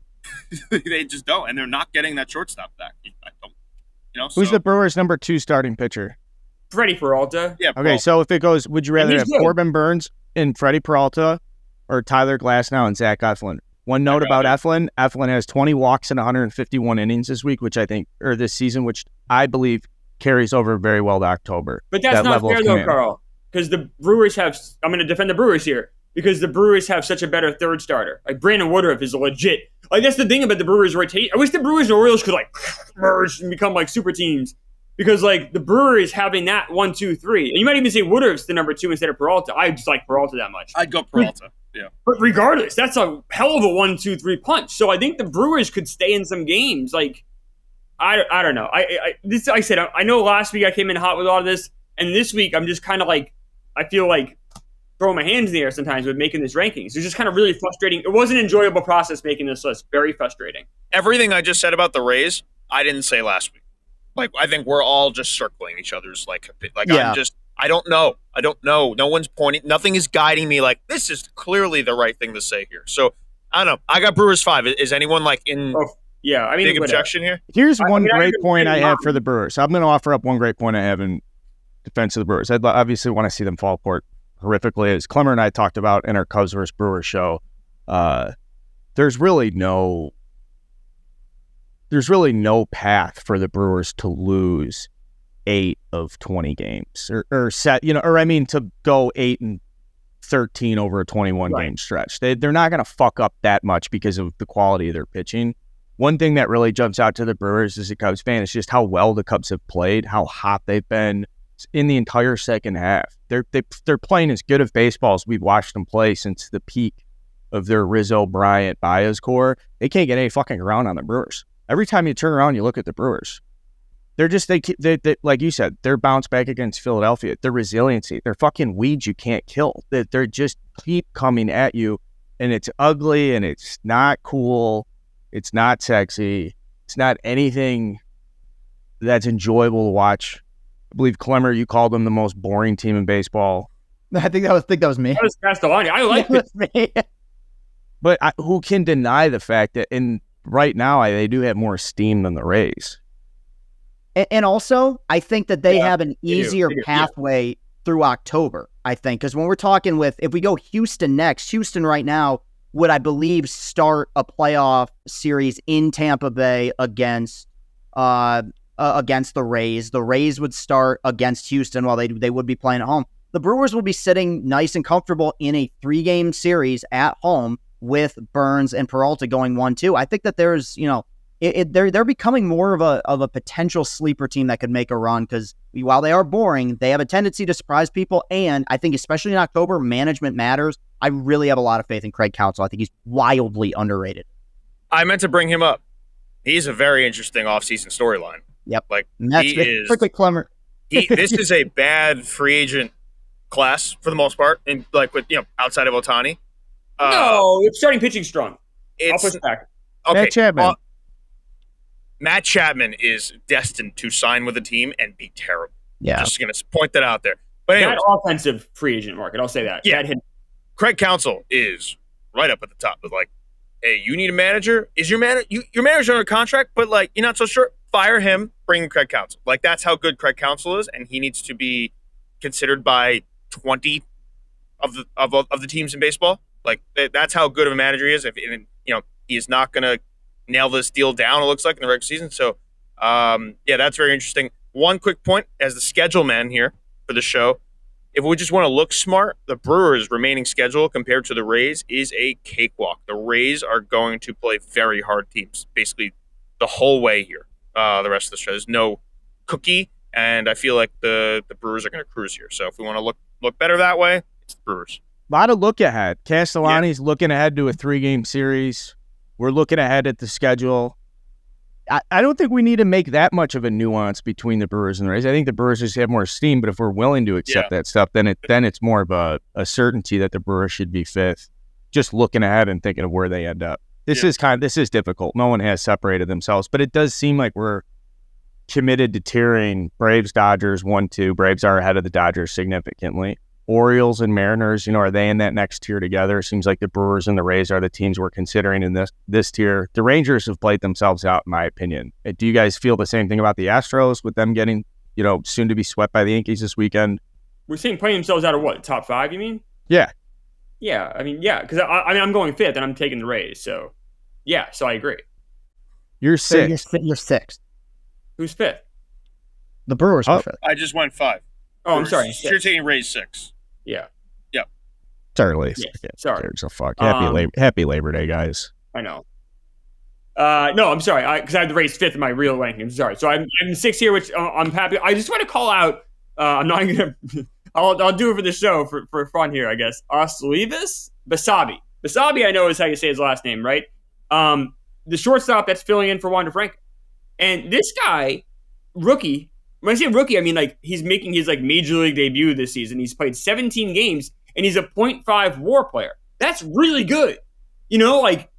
They just don't, and they're not getting that shortstop back. I don't. Who's the Brewers' number 2 starting pitcher? Freddie Peralta. Yeah. Okay, so if it goes, would you rather have good. Corbin Burns and Freddie Peralta or Tyler Glasnow and Zach Eflin? One note about Eflin. Eflin has 20 walks in 151 innings this season, which I believe carries over very well to October. But that's not fair though, Carl, because the Brewers have – I'm going to defend the Brewers here because the Brewers have such a better third starter. Like Brandon Woodruff is legit. Like that's the thing about the Brewers rotation. I wish the Brewers and Orioles could like merge and become like super teams because like the Brewers having that 1, 2, 3. And you might even say Woodruff's the number 2 instead of Peralta. I just like Peralta that much. I'd go Peralta. Yeah. But regardless, that's a hell of a 1, 2, 3 punch. So I think the Brewers could stay in some games. Like, I don't know. I said, I know last week I came in hot with all of this, and this week I'm just kind of like, I feel like throwing my hands in the air sometimes with making this rankings. It's just kind of really frustrating. It was an enjoyable process making this list. Very frustrating. Everything I just said about the Rays, I didn't say last week. Like, I think we're all just circling each other's Yeah. I don't know. No one's pointing. Nothing is guiding me like, this is clearly the right thing to say here. So, I don't know. I got Brewers 5. Is anyone like in Yeah, I mean, big objection here? Here's one great point I have for the Brewers. I'm going to offer up one great point I have in defense of the Brewers. I'd obviously want to see them fall apart horrifically. As Clemmer and I talked about in our Cubs vs. Brewers show, there's really no path for the Brewers to lose 8 of 20 games to go 8-13 over a 21 game stretch. They're not going to fuck up that much because of the quality of their pitching. One thing that really jumps out to the Brewers as a Cubs fan is just how well the Cubs have played, how hot they've been in the entire second half. They're playing as good of baseball as we've watched them play since the peak of their Rizzo, Bryant, Baez core. They can't get any fucking ground on the Brewers. Every time you turn around, you look at the Brewers. They're just, they like you said, their bounce back against Philadelphia, their resiliency, they're fucking weeds you can't kill. They're just keep coming at you, and it's ugly, and it's not cool. It's not sexy. It's not anything that's enjoyable to watch. I believe, Clemmer, you called them the most boring team in baseball. I think that was me. That was Castellani. I like it. But who can deny the fact that right now they do have more steam than the Rays? And also, I think that they have an easier pathway through October, I think. Because when we're talking if we go Houston next, Houston right now would, I believe, start a playoff series in Tampa Bay against the Rays. The Rays would start against Houston while they would be playing at home. The Brewers will be sitting nice and comfortable in a 3-game series at home with Burns and Peralta going 1-2. I think that there's, they're becoming more of a potential sleeper team that could make a run because while they are boring, they have a tendency to surprise people. And I think especially in October, management matters. I really have a lot of faith in Craig Counsell. I think he's wildly underrated. I meant to bring him up. He's a very interesting offseason storyline. Yep. Like, he is quickly Clemmer. This is a bad free agent class for the most part, and like with outside of Ohtani. No, it's starting pitching strong. I'll push back. Okay, Matt Chapman. Matt Chapman is destined to sign with a team and be terrible. Yeah. Just going to point that out there. But anyways, that offensive free agent market, I'll say that. Yeah. Craig Counsell is right up at the top. With like, hey, you need a manager? Is your manager under contract, but like you're not so sure? Fire him, bring Craig Counsell. Like that's how good Craig Counsell is, and he needs to be considered by 20 of the teams in baseball. Like that's how good of a manager he is. He is not going to nail this deal down. It looks like in the regular season. So, that's very interesting. One quick point as the schedule man here for the show. If we just want to look smart, the Brewers' remaining schedule compared to the Rays is a cakewalk. The Rays are going to play very hard teams, basically the whole way here. The rest of the show, there's no cookie and I feel like the Brewers are going to cruise here. So if we want to look better that way, it's the Brewers. A lot of look ahead. Castellani's looking ahead to a 3-game series. We're looking ahead at the schedule. I don't think we need to make that much of a nuance between the Brewers and the Rays. I think the Brewers just have more steam, but if we're willing to accept that stuff, then it's more of a certainty that the Brewers should be 5th. Just looking ahead and thinking of where they end up. This is difficult. No one has separated themselves, but it does seem like we're committed to tiering Braves, Dodgers 1-2. Braves are ahead of the Dodgers significantly. Orioles and Mariners, are they in that next tier together? It seems like the Brewers and the Rays are the teams we're considering in this tier. The Rangers have played themselves out, in my opinion. Do you guys feel the same thing about the Astros with them getting, soon to be swept by the Yankees this weekend? We're saying playing themselves out of what? Top 5, you mean? Yeah. Yeah, because I'm going 5th and I'm taking the Rays. So, so I agree. You're 6th. You're 6th. Who's 5th? The Brewers were 5th. I just went 5. Oh, I'm sorry. You're taking Rays 6. Yeah. Yep. It's early. Yeah, sorry. So fuck. Happy Labor Day, guys. I know. No, I'm sorry. Because I have the Rays 5th in my real rankings. Sorry. So I'm 6th here, which I'm happy. I just want to call out. I'm not going to. I'll do it for the show for fun here, I guess. Basabe. Basabe, I know is how you say his last name, right? The shortstop that's filling in for Wander Franco. And this guy, rookie. When I say rookie, I mean he's making his major league debut this season. He's played 17 games and he's a .5 WAR player. That's really good.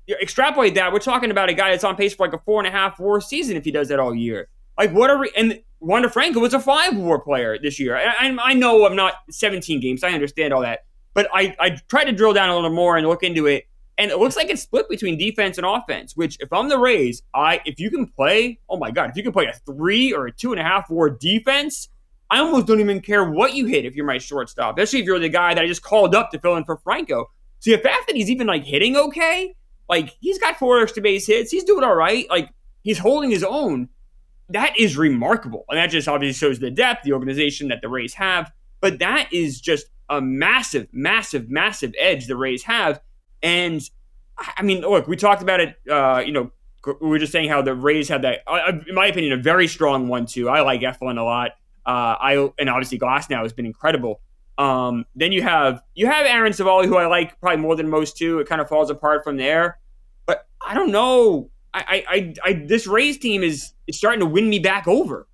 Extrapolate that. We're talking about a guy that's on pace for a 4.5 WAR season if he does that all year. And Wander Franco was a 5 WAR player this year. I know I'm not 17 games. I understand all that, but I tried to drill down a little more and look into it. And it looks like it's split between defense and offense, which if I'm the Rays, if you can play a 3 or a 2.5 WAR defense, I almost don't even care what you hit if you're my shortstop, especially if you're the guy that I just called up to fill in for Franco. So the fact that he's even hitting okay, he's got 4 extra base hits, he's doing all right, he's holding his own. That is remarkable. And that just obviously shows the depth, the organization that the Rays have. But that is just a massive, massive, massive edge the Rays have. And, look, we talked about it, we were just saying how the Rays had that, in my opinion, a very strong 1-2. I like Eflin a lot. And obviously Glasnow has been incredible. Then you have Aaron Savali, who I like probably more than most too. It kind of falls apart from there. But I don't know. This Rays team is starting to win me back over.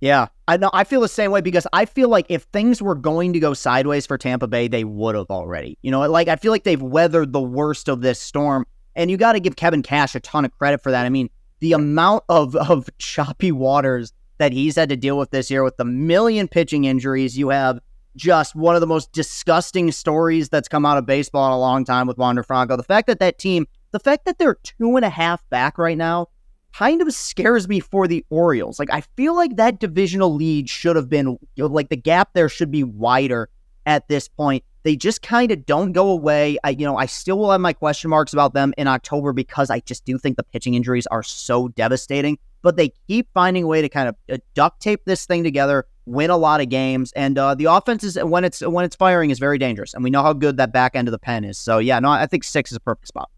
Yeah, I know. I feel the same way because I feel like if things were going to go sideways for Tampa Bay, they would have already. I feel like they've weathered the worst of this storm, and you got to give Kevin Cash a ton of credit for that. I mean, the amount of choppy waters that he's had to deal with this year with the million pitching injuries. You have just one of the most disgusting stories that's come out of baseball in a long time with Wander Franco. The fact that they're 2.5 back right now kind of scares me for the Orioles. I feel like that divisional lead should have been, the gap there should be wider at this point. They just kind of don't go away. I still will have my question marks about them in October because I just do think the pitching injuries are so devastating, but they keep finding a way to kind of duct tape this thing together, win a lot of games, and the offense is when it's firing is very dangerous, and we know how good that back end of the pen is. So yeah, no, I think 6 is a perfect spot.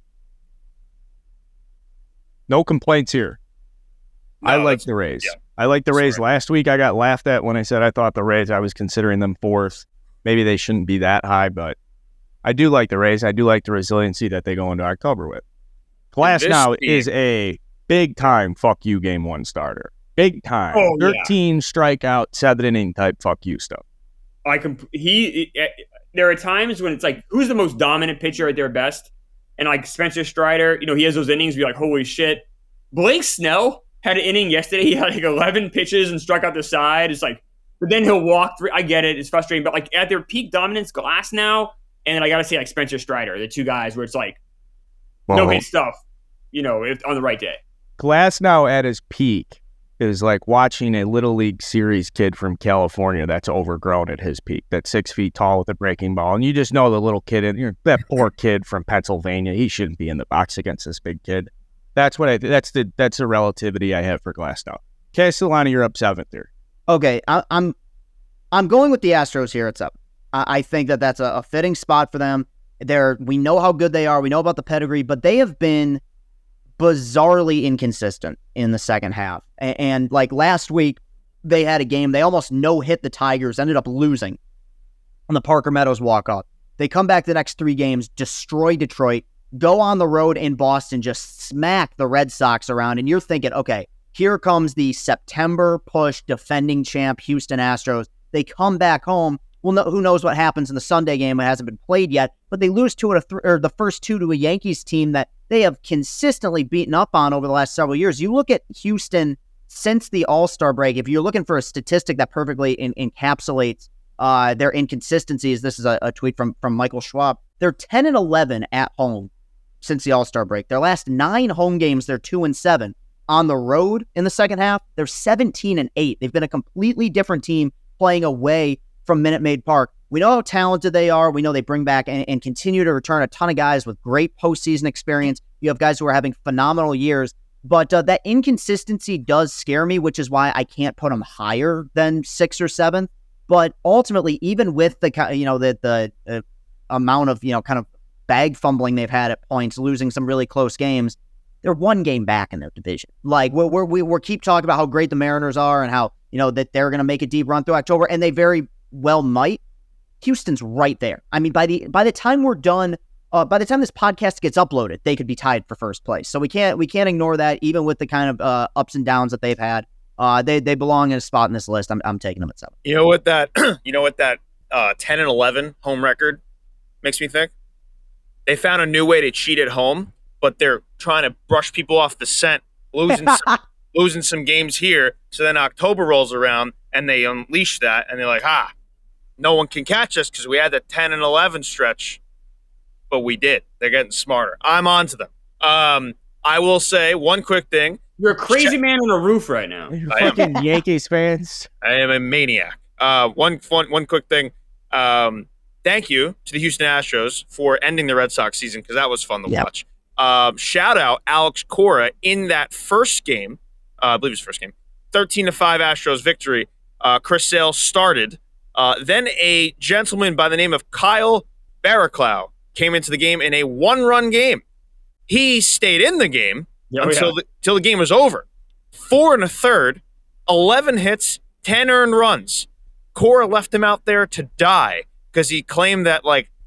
No complaints here. No, I like the Rays. Yeah. I like the Rays. Last week I got laughed at when I said I thought the Rays, I was considering them 4th. Maybe they shouldn't be that high, but I do like the Rays. I do like the resiliency that they go into October with. Glasnow is a big-time fuck you game 1 starter. Big time. 13 strikeout, 7-inning type fuck you stuff. There are times when it's who's the most dominant pitcher at their best? And Spencer Strider, he has those innings where you're holy shit. Blake Snell had an inning yesterday. He had 11 pitches and struck out the side. It's but then he'll walk through. I get it. It's frustrating. But at their peak dominance, Glasnow, and I got to say Spencer Strider, the two guys where it's no hit stuff, on the right day. Glasnow at his peak is like watching a Little League Series kid from California that's overgrown at his peak, that's 6 feet tall with a breaking ball. And you just know the little kid, that poor kid from Pennsylvania, he shouldn't be in the box against this big kid. That's the relativity I have for Glasnow. Castellani, you're up 7th here. Okay, I'm going with the Astros here at 7. I think that's a fitting spot for them. We know how good they are. We know about the pedigree, but they have been bizarrely inconsistent in the second half. And last week, they had a game. They almost no-hit the Tigers, ended up losing on the Parker Meadows walk-off. They come back the next 3 games, destroy Detroit, go on the road in Boston, just smack the Red Sox around, and you're thinking, okay, here comes the September push defending champ Houston Astros. They come back home. Well, who knows what happens in the Sunday game? It hasn't been played yet, but they lose the first 2 to a Yankees team that they have consistently beaten up on over the last several years. You look at Houston since the All-Star break, if you're looking for a statistic that perfectly encapsulates their inconsistencies, this is a tweet from Michael Schwab. They're 10-11 at home since the All-Star break. Their last 9 home games, they're 2-7. On the road in the second half, they're 17-8. They've been a completely different team playing away from Minute Maid Park. We know how talented they are. We know they bring back and continue to return a ton of guys with great postseason experience. You have guys who are having phenomenal years, but that inconsistency does scare me, which is why I can't put them higher than 6 or 7. But ultimately, even with the amount of kind of bag fumbling they've had at points, losing some really close games, they're 1 game back in their division. Like we keep talking about how great the Mariners are and how that they're going to make a deep run through October, and they very well might. Houston's right there. I mean, by the time we're done, by the time this podcast gets uploaded, they could be tied for first place. So we can't ignore that, even with the kind of ups and downs that they've had. They belong in a spot in this list. I'm taking them at 7. You know what that 10-11 home record makes me think? They found a new way to cheat at home, but they're trying to brush people off the scent, losing some games here. So then October rolls around and they unleash that, and they're like, no one can catch us because we had the 10-11 stretch, but we did. They're getting smarter. I'm on to them. I will say one quick thing. You're a crazy man on a roof right now. You're fucking Yankees fans. I am a maniac. One quick thing. Thank you to the Houston Astros for ending the Red Sox season, because that was fun to watch. Shout out Alex Cora in that first game. I believe it was first game. 13-5 Astros victory. Chris Sale started. Then a gentleman by the name of Kyle Barraclough came into the game in a 1-run game. He stayed in the game until the game was over. 4 1/3, 11 hits, 10 earned runs. Cora left him out there to die because he claimed that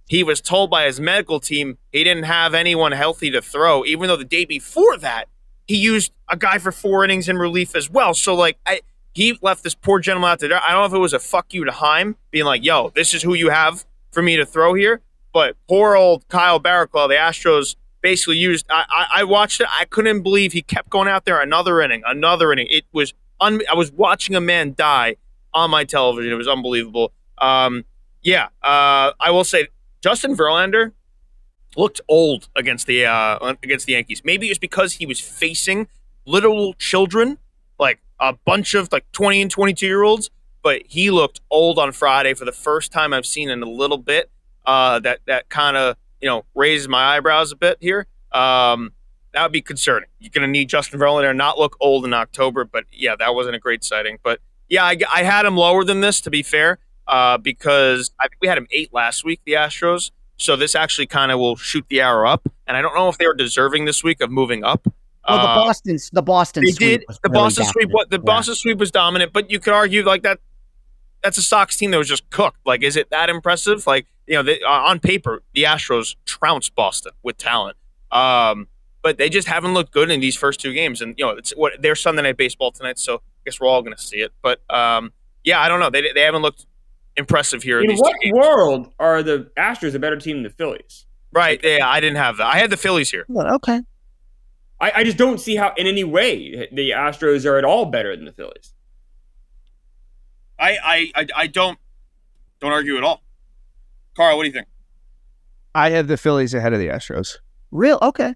he was told by his medical team he didn't have anyone healthy to throw, even though the day before that he used a guy for 4 innings in relief as well. So he left this poor gentleman out there. I don't know if it was a fuck you to Heim, being like, yo, this is who you have for me to throw here. But poor old Kyle Barraclough, the Astros basically used, I watched it. I couldn't believe he kept going out there another inning. It was, I was watching a man die on my television. It was unbelievable. I will say Justin Verlander looked old against the Yankees. Maybe it's because he was facing little children, like a bunch of 20 and 22-year-olds, but he looked old on Friday for the first time I've seen in a little bit. That kind of raises my eyebrows a bit here. That would be concerning. You're going to need Justin Verlander to not look old in October, but yeah, that wasn't a great sighting. But yeah, I had him lower than this, to be fair, because I think we had him 8 last week, the Astros. So this actually kind of will shoot the arrow up, and I don't know if they were deserving this week of moving up. Well, the Boston they sweep did. was The really Boston sweep. dominant. Boston sweep was dominant, but you could argue that that's a Sox team that was just cooked. Is it that impressive? On paper, the Astros trounced Boston with talent, but they just haven't looked good in these first 2 games. And they're Sunday Night Baseball tonight, so I guess we're all going to see it. But I don't know. They haven't looked impressive here. In what world are the Astros a better team than the Phillies? Right. Yeah, I didn't have that. I had the Phillies here. Well, okay. I just don't see how in any way the Astros are at all better than the Phillies. I don't argue at all. Carl, what do you think? I have the Phillies ahead of the Astros. Real? Okay.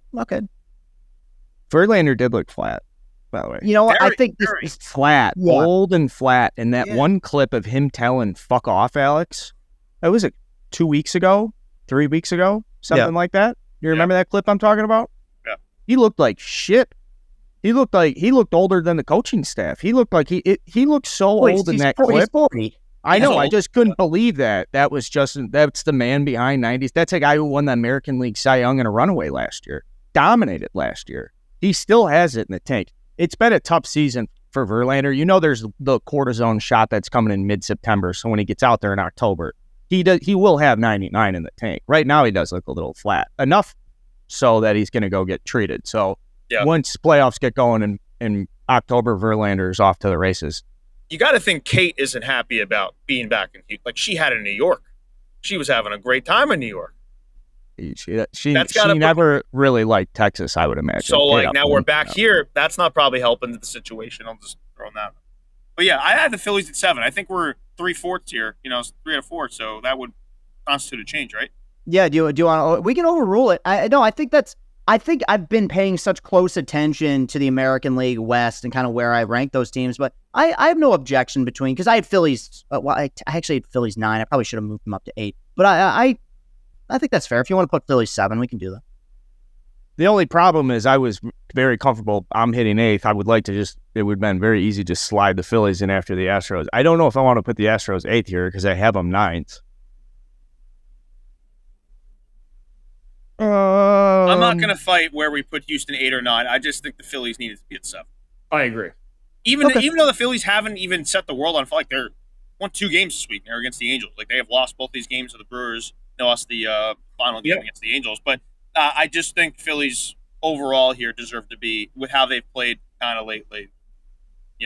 Verlander did look flat, by the way. You know what? I think this is Flat, Yeah. old and flat. And that one clip of him telling "fuck off, Alex," that was 2 weeks ago, 3 weeks ago, something like that. You remember that clip I'm talking about? Yeah. He looked like shit. He looked older than the coaching staff. He looked like he looked so old in that clip. He's 40. I know. He's I old. just couldn't believe that. That's the man behind 90s. That's a guy who won the American League Cy Young in a runaway last year. Dominated last year. He still has it in the tank. It's been a tough season for Verlander. You know, there's the cortisone shot that's coming in mid-September. So when he gets out there in October, he will have 99 in the tank. Right now, he does look a little flat, enough so that he's going to go get treated. So once playoffs get going in October, Verlander's off to the races. You got to think Kate isn't happy about being back in Houston. Like, she had in New York. She was having a great time in New York. She never really liked Texas, I would imagine. So, like, now we're back here. That's not probably helping the situation. I'm just throwing that. But, yeah, I had the Phillies at 7. I think we're 3/4 here. 3 out of 4. So that would constitute a change, right? Yeah. Do you want? We can overrule it. I think I've been paying such close attention to the American League West and kind of where I rank those teams, but I have no objection between, because I had Phillies. I actually had Phillies 9. I probably should have moved them up to 8, but I think that's fair. If you want to put Phillies 7, we can do that. The only problem is I was very comfortable. I'm hitting 8th. I would like to it would have been very easy to slide the Phillies in after the Astros. I don't know if I want to put the Astros 8th here because I have them 9th. I'm not going to fight where we put Houston 8 or 9. I just think the Phillies needed to be at 7. I agree. Even though the Phillies haven't even set the world on fire, like, they're won 2 games this week. They're against the Angels. Like, they have lost both these games to the Brewers. They lost the final game against the Angels. But I just think Phillies overall here deserve to be, with how they've played kind of lately.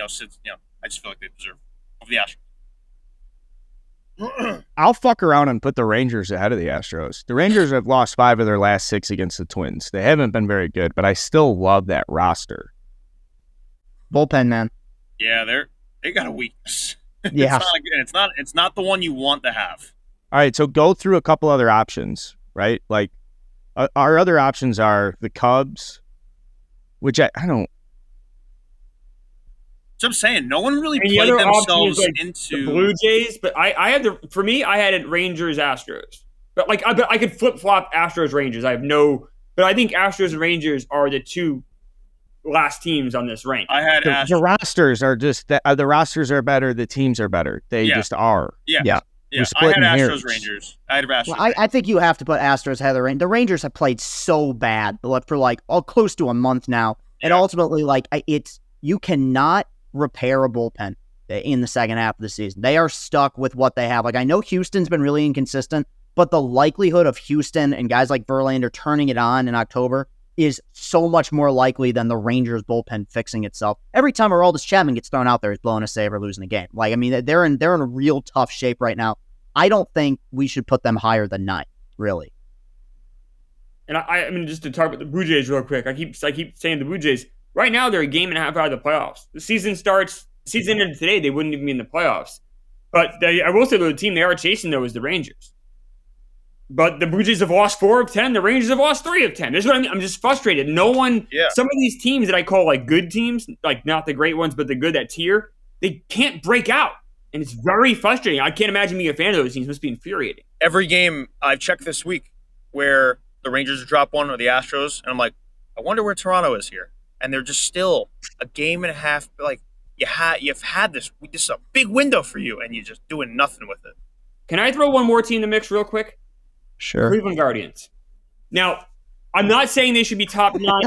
Since I just feel like they deserve over the Astros. I'll fuck around and put the Rangers ahead of the Astros. The Rangers have lost 5 of their last 6 against the Twins. They haven't been very good, but I still love that roster. Bullpen, man. Yeah, they got a weakness. Yeah, it's not the one you want to have. All right, so go through a couple other options, right? Like, our other options are the Cubs, which I don't. So I'm saying, no one really played themselves into the Blue Jays, but I had I had it Rangers Astros, but I could flip flop Astros Rangers. But I think Astros and Rangers are the 2 last teams on this rank. I had the rosters are just the rosters are better. The teams are better. They just are. Yeah. I had Astros Rangers. I think you have to put Astros ahead of the Rangers. The Rangers have played so bad for close to a month now, and ultimately you cannot repair a bullpen in the second half of the season. They are stuck with what they have. Like, I know Houston's been really inconsistent, but the likelihood of Houston and guys like Verlander turning it on in October is so much more likely than the Rangers bullpen fixing itself. Every time Aroldis Chapman gets thrown out there, he's blowing a save or losing a game. Like, I mean, they're in a real tough shape right now. I don't think we should put them higher than 9, really. And I mean, just to talk about the Blue Jays real quick, I keep saying the Blue Jays. Right now, they're a game and a half out of the playoffs. The season ended today, they wouldn't even be in the playoffs. But I will say the team they are chasing, though, is the Rangers. But the Blue Jays have lost 4 of 10. The Rangers have lost 3 of 10. This is what I mean. I'm just frustrated. Some of these teams that I call good teams, like not the great ones, but the good, that tier, they can't break out. And it's very frustrating. I can't imagine being a fan of those teams. It must be infuriating. Every game I've checked this week where the Rangers drop 1 or the Astros, and I'm like, I wonder where Toronto is here. And they're just still a game and a half. Like, you've had this is a big window for you, and you're just doing nothing with it. Can I throw one more team in the mix real quick? Sure. Cleveland Guardians. Now, I'm not saying they should be top 9.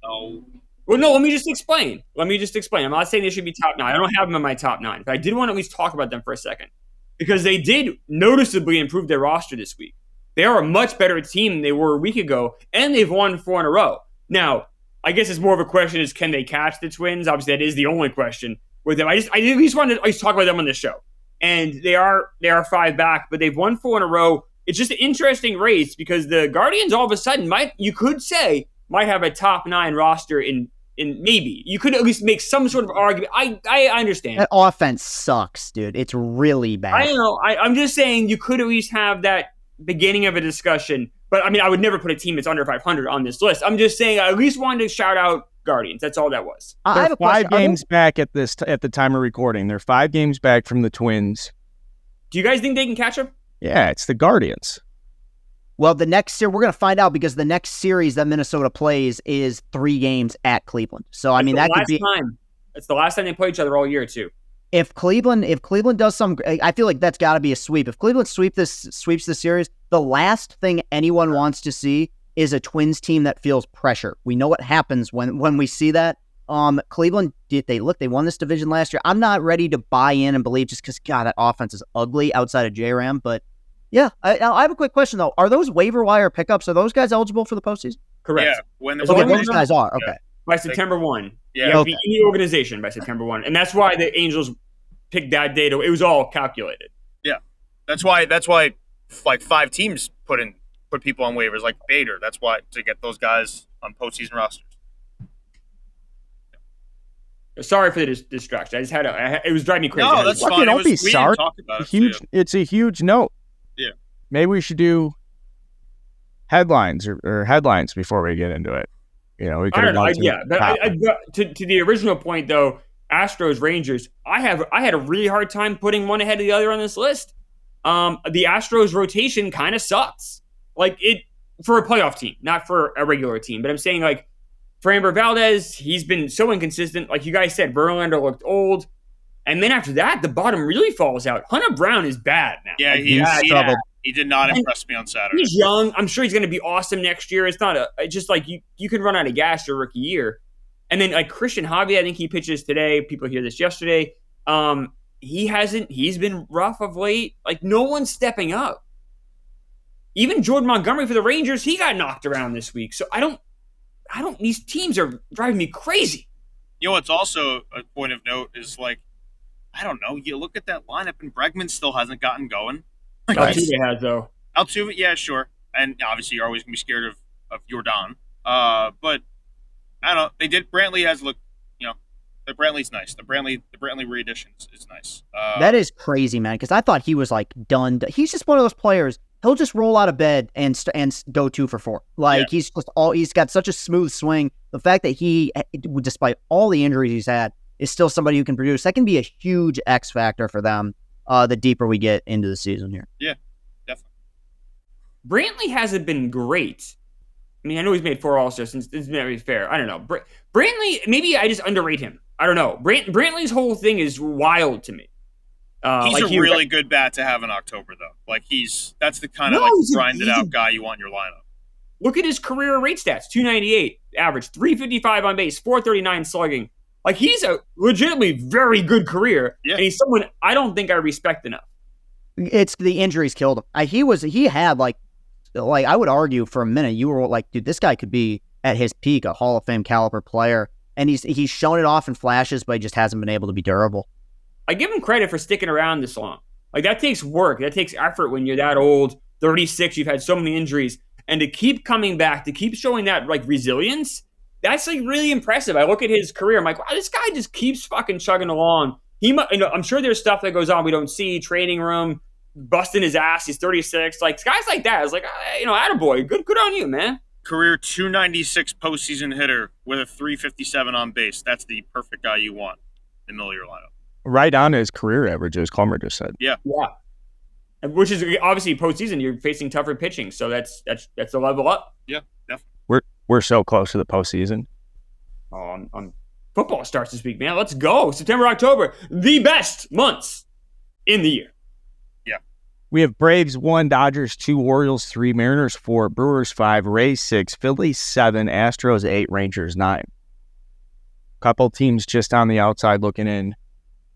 No. Well, no, let me just explain. I'm not saying they should be top 9. I don't have them in my top 9. But I did want to at least talk about them for a second. Because they did noticeably improve their roster this week. They are a much better team than they were a week ago, and they've won 4 in a row. Now, I guess it's more of a question is, can they catch the Twins? Obviously, that is the only question with them. I at least wanted to talk about them on this show. And they are 5 back, but they've won 4 in a row. It's just an interesting race because the Guardians all of a sudden might have a top 9 roster in maybe. You could at least make some sort of argument. I understand. That offense sucks, dude. It's really bad. I don't know. I'm just saying you could at least have that beginning of a discussion. But, I mean, I would never put a team that's under 500 on this list. I'm just saying I at least wanted to shout out Guardians. That's all that was. They're 5 games back at the time of recording. They're 5 games back from the Twins. Do you guys think they can catch them? Yeah, it's the Guardians. Well, the next series, we're going to find out because the next series that Minnesota plays is 3 games at Cleveland. So, I mean, that could be... It's the last time they play each other all year, too. If Cleveland does some, I feel like that's got to be a sweep. If Cleveland sweeps the series, the last thing anyone wants to see is a Twins team that feels pressure. We know what happens when we see that. Cleveland, they won this division last year. I'm not ready to buy in and believe just because, God, that offense is ugly outside of J-Ram. But yeah, I have a quick question, though. Are those waiver wire pickups, are those guys eligible for the postseason? Correct. Yeah, when the Okay, those guys are. Okay. By September 1. Yeah. You have to be in the organization by September 1. And that's why the Angels picked that date. It was all calculated. Yeah, that's why like 5 teams put people on waivers like Bader. That's why, to get those guys on postseason rosters. Sorry for the distraction. I just had it was driving me crazy. No, that's fine. Don't be sorry. It's a huge note. Yeah. Maybe we should do headlines or headlines before we get into it. You know, we could. To the original point though, Astros Rangers. I had a really hard time putting one ahead of the other on this list. The Astros rotation kind of sucks. Like it for a playoff team, not for a regular team. But I'm saying like Framber Valdez, he's been so inconsistent. Like you guys said, Verlander looked old. And then after that, the bottom really falls out. Hunter Brown is bad now. Yeah, like, he did not impress me on Saturday. He's young. I'm sure he's going to be awesome next year. It's not just like you can run out of gas your rookie year. And then like Christian Javier, I think he pitches today. People hear this yesterday. He's been rough of late. Like no one's stepping up. Even Jordan Montgomery for the Rangers, he got knocked around this week. So I don't, these teams are driving me crazy. You know what's also a point of note is like, I don't know, you look at that lineup and Bregman still hasn't gotten going. Altuve has though. Altuve, yeah, sure. And obviously you're always going to be scared of Jordan. But I don't know, Brantley has looked, the Brantley's nice. The Brantley re-edition is nice. That is crazy, man, because I thought he was like done. He's just one of those players. He'll just roll out of bed and go 2 for 4. Like he's got such a smooth swing. The fact that he, despite all the injuries he's had, is still somebody who can produce. That can be a huge X factor for them. The deeper we get into the season here. Yeah, definitely. Brantley hasn't been great. I mean, I know he's made 4 All-Stars since it's very fair. I don't know. Brantley, maybe I just underrate him. I don't know. Brantley's whole thing is wild to me. He's a really good bat to have in October, though. Like that's the kind of grinded out guy you want in your lineup. Look at his career rate stats: 298 average, 355 on base, 439 slugging. Like he's a legitimately very good career, and he's someone I don't think I respect enough. It's the injuries killed him. He had like I would argue for a minute you were like, dude, this guy could be at his peak a Hall of Fame caliber player, and he's shown it off in flashes, but he just hasn't been able to be durable. I give him credit for sticking around this long. Like that takes work. That takes effort when you're that old, 36, you've had so many injuries. And to keep coming back, to keep showing that like resilience, that's like really impressive. I look at his career, I'm like, wow, this guy just keeps fucking chugging along. I'm sure there's stuff that goes on we don't see, training room, busting his ass, he's 36. Like guys like that, I was like, attaboy, good on you, man. Career 296 postseason hitter with a 357 on base. That's the perfect guy you want in the middle of your lineup. Right on his career average, as Calmer just said. Yeah. Which is obviously postseason. You're facing tougher pitching, so that's a level up. Yeah, definitely. We're so close to the postseason. Football starts this week, man. Let's go. September, October, the best months in the year. Yeah. We have Braves 1, Dodgers 2, Orioles 3, Mariners 4, Brewers 5, Rays 6, Phillies 7, Astros 8, Rangers 9. Couple teams just on the outside looking in.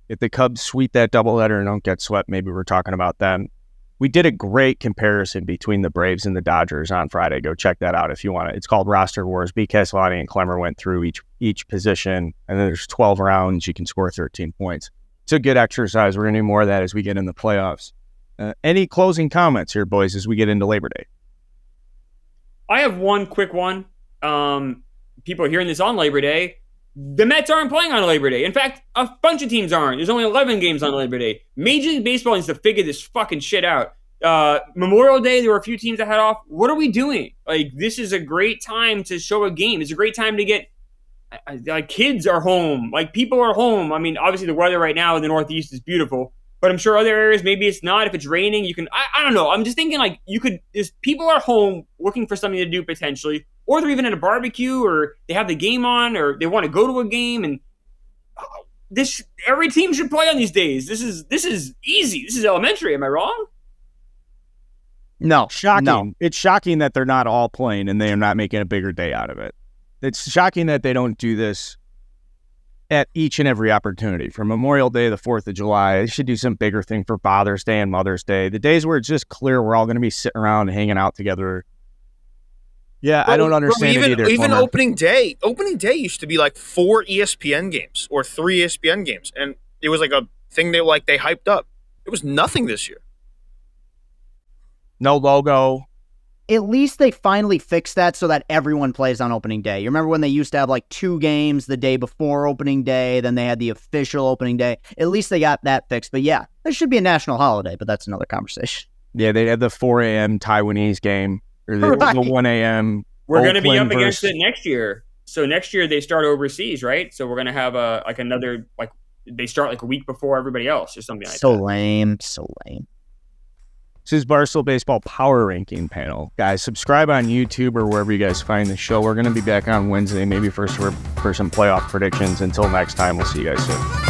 If the Cubs sweep that doubleheader and don't get swept, maybe we're talking about them. We did a great comparison between the Braves and the Dodgers on Friday. Go check that out if you want it. It's called Roster Wars. B. Castellani and Clemmer went through each position, and then there's 12 rounds. You can score 13 points. It's a good exercise. We're going to do more of that as we get in the playoffs. Any closing comments here, boys, as we get into Labor Day? I have one quick one. People are hearing this on Labor Day. The Mets aren't playing on Labor Day. In fact, a bunch of teams aren't. There's only 11 games on Labor Day. Major League Baseball needs to figure this fucking shit out. Memorial Day, there were a few teams that had off. What are we doing? Like, this is a great time to show a game. It's a great time to get like kids are home. Like, people are home. I mean, obviously the weather right now in the Northeast is beautiful, but I'm sure other areas, maybe it's not. If it's raining, you can, I don't know. I'm just thinking like people are home looking for something to do potentially, or they're even at a barbecue, or they have the game on, or they want to go to a game. And every team should play on these days. This is easy. This is elementary. Am I wrong? No. Shocking. No. It's shocking that they're not all playing and they are not making a bigger day out of it. It's shocking that they don't do this at each and every opportunity. For Memorial Day, the 4th of July, they should do some bigger thing for Father's Day and Mother's Day. The days where it's just clear we're all going to be sitting around and hanging out together. Yeah, I don't understand it either. Even opening day used to be like 4 ESPN games or 3 ESPN games, and it was like a thing they hyped up. It was nothing this year. No logo. At least they finally fixed that so that everyone plays on opening day. You remember when they used to have like 2 games the day before opening day, then they had the official opening day. At least they got that fixed. But yeah, there should be a national holiday, but that's another conversation. Yeah, they had the 4 a.m. Taiwanese game, or the 1 a.m. We're going to be up against it next year. So next year they start overseas, right? So we're going to have another they start like a week before everybody else or something like that. So lame. This is Barstool Baseball Power Ranking Panel. Guys, subscribe on YouTube or wherever you guys find the show. We're going to be back on Wednesday, maybe for some playoff predictions. Until next time, we'll see you guys soon.